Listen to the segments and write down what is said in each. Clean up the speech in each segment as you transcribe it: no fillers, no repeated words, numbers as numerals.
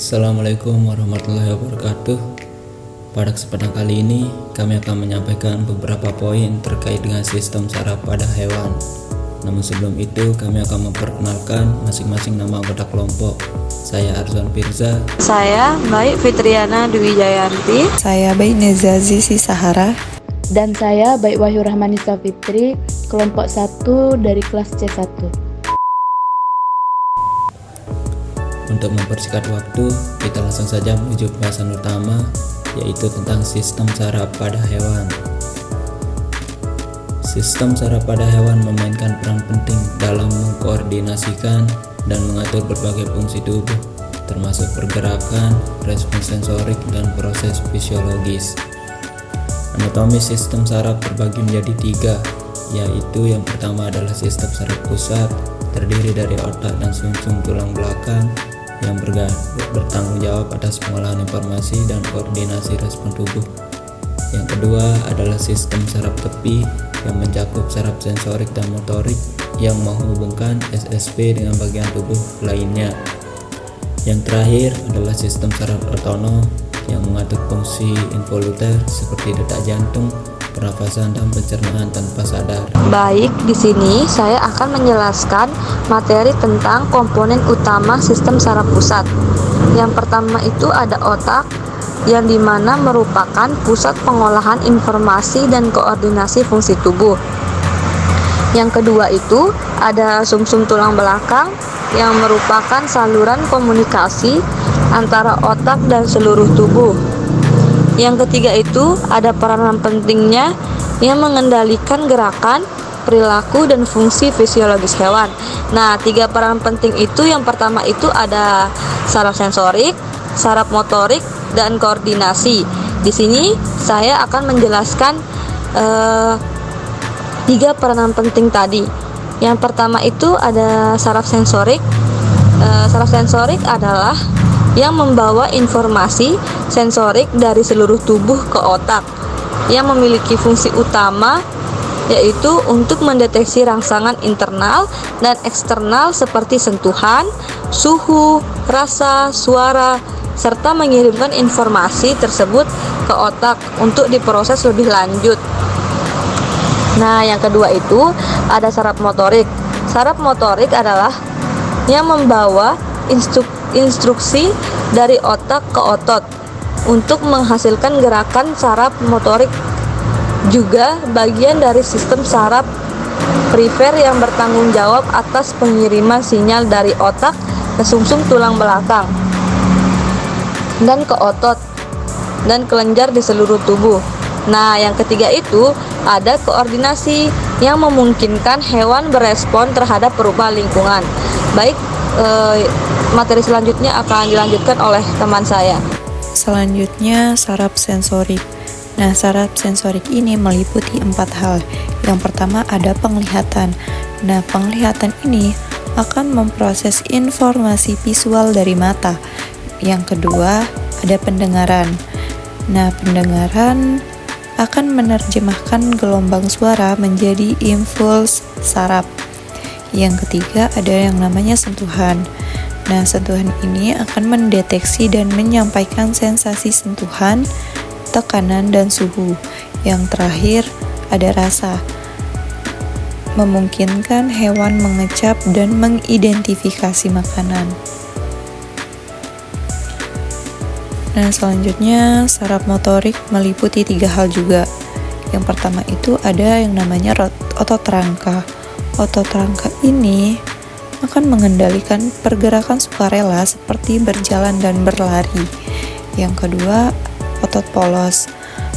Assalamualaikum warahmatullahi wabarakatuh. Pada kesempatan kali ini kami akan menyampaikan beberapa poin terkait dengan sistem saraf pada hewan. Namun sebelum itu kami akan memperkenalkan masing-masing nama anggota kelompok. Saya Arzwan Firza. Saya Baik Fitriana Dwi Jayanti. Saya Baik Nezazi Sahara. Dan saya Baik Wahyu Rahmanisa Fitri, kelompok 1 dari kelas C1. Untuk mempersingkat waktu, kita langsung saja menuju pembahasan utama, yaitu tentang sistem saraf pada hewan. Sistem saraf pada hewan memainkan peran penting dalam mengkoordinasikan dan mengatur berbagai fungsi tubuh, termasuk pergerakan, respons sensorik, dan proses fisiologis. Anatomi sistem saraf terbagi menjadi 3, yaitu yang pertama adalah sistem saraf pusat, terdiri dari otak dan sumsum tulang belakang yang bertanggung jawab atas pengolahan informasi dan koordinasi respon tubuh. Yang kedua adalah sistem saraf tepi yang mencakup saraf sensorik dan motorik yang menghubungkan SSP dengan bagian tubuh lainnya. Yang terakhir adalah sistem saraf otonom yang mengatur fungsi involuter seperti detak jantung, pernafasan, dan pencernaan tanpa sadar. Baik, di sini saya akan menjelaskan materi tentang komponen utama sistem saraf pusat. Yang pertama itu ada otak, yang dimana merupakan pusat pengolahan informasi dan koordinasi fungsi tubuh. Yang kedua itu ada sumsum tulang belakang, yang merupakan saluran komunikasi antara otak dan seluruh tubuh. Yang ketiga itu ada peranan pentingnya yang mengendalikan gerakan, perilaku, dan fungsi fisiologis hewan. Nah, 3 peran penting itu yang pertama itu ada saraf sensorik, saraf motorik, dan koordinasi. Di sini saya akan menjelaskan 3 peranan penting tadi. Yang pertama itu ada saraf sensorik. Saraf sensorik adalah yang membawa informasi sensorik dari seluruh tubuh ke otak, yang memiliki fungsi utama yaitu untuk mendeteksi rangsangan internal dan eksternal seperti sentuhan, suhu, rasa, suara, serta mengirimkan informasi tersebut ke otak untuk diproses lebih lanjut. Nah, yang kedua itu ada saraf motorik. Saraf motorik adalah yang membawa instruksi dari otak ke otot untuk menghasilkan gerakan saraf motorik, juga bagian dari sistem saraf perifer yang bertanggung jawab atas pengiriman sinyal dari otak ke sumsum tulang belakang dan ke otot dan kelenjar di seluruh tubuh. Nah, yang ketiga itu ada koordinasi yang memungkinkan hewan berespon terhadap perubahan lingkungan. Baik, materi selanjutnya akan dilanjutkan oleh teman saya. Selanjutnya saraf sensorik. Nah, saraf sensorik ini meliputi 4 hal. Yang pertama ada penglihatan. Nah, penglihatan ini akan memproses informasi visual dari mata. Yang kedua ada pendengaran. Nah, pendengaran akan menerjemahkan gelombang suara menjadi impuls saraf. Yang ketiga ada yang namanya sentuhan. Nah, sentuhan ini akan mendeteksi dan menyampaikan sensasi sentuhan, tekanan, dan suhu. Yang terakhir ada rasa, memungkinkan hewan mengecap dan mengidentifikasi makanan. Nah, selanjutnya saraf motorik meliputi 3 hal juga. Yang pertama itu ada yang namanya otot rangka. Otot rangka ini akan mengendalikan pergerakan sukarela seperti berjalan dan berlari. Yang kedua, otot polos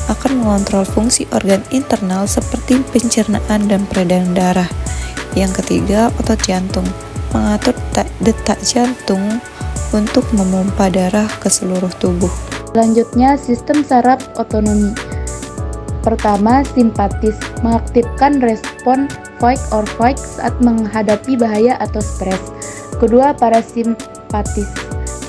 akan mengontrol fungsi organ internal seperti pencernaan dan peredaran darah. Yang ketiga, otot jantung mengatur detak jantung untuk memompa darah ke seluruh tubuh. Selanjutnya, sistem saraf otonomi. Pertama, simpatis, mengaktifkan respon fight or flight saat menghadapi bahaya atau stres. Kedua, parasimpatis,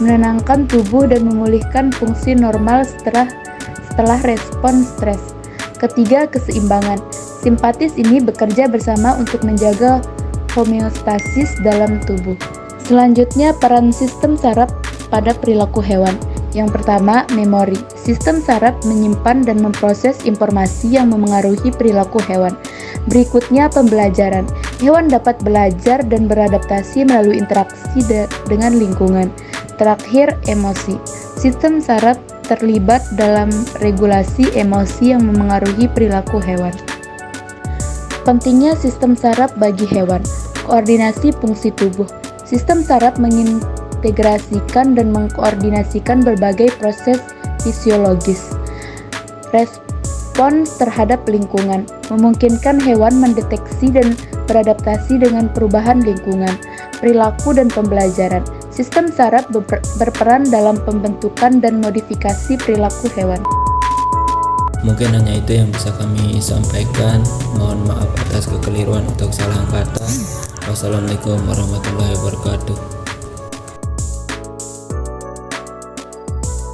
menenangkan tubuh dan memulihkan fungsi normal setelah respon stres. Ketiga, keseimbangan. Simpatis ini bekerja bersama untuk menjaga homeostasis dalam tubuh. Selanjutnya, peran sistem saraf pada perilaku hewan. Yang pertama, memori. Sistem saraf menyimpan dan memproses informasi yang memengaruhi perilaku hewan. Berikutnya, pembelajaran. Hewan dapat belajar dan beradaptasi melalui interaksi dengan lingkungan. Terakhir, emosi. Sistem saraf terlibat dalam regulasi emosi yang memengaruhi perilaku hewan. Pentingnya sistem saraf bagi hewan. Koordinasi fungsi tubuh. Sistem saraf mengintegrasikan dan mengkoordinasikan berbagai proses fisiologis. Respons terhadap lingkungan, memungkinkan hewan mendeteksi dan beradaptasi dengan perubahan lingkungan, perilaku dan pembelajaran. Sistem saraf berperan dalam pembentukan dan modifikasi perilaku hewan. Mungkin hanya itu yang bisa kami sampaikan. Mohon maaf atas kekeliruan atau kesalahan kata. Wassalamualaikum warahmatullahi wabarakatuh.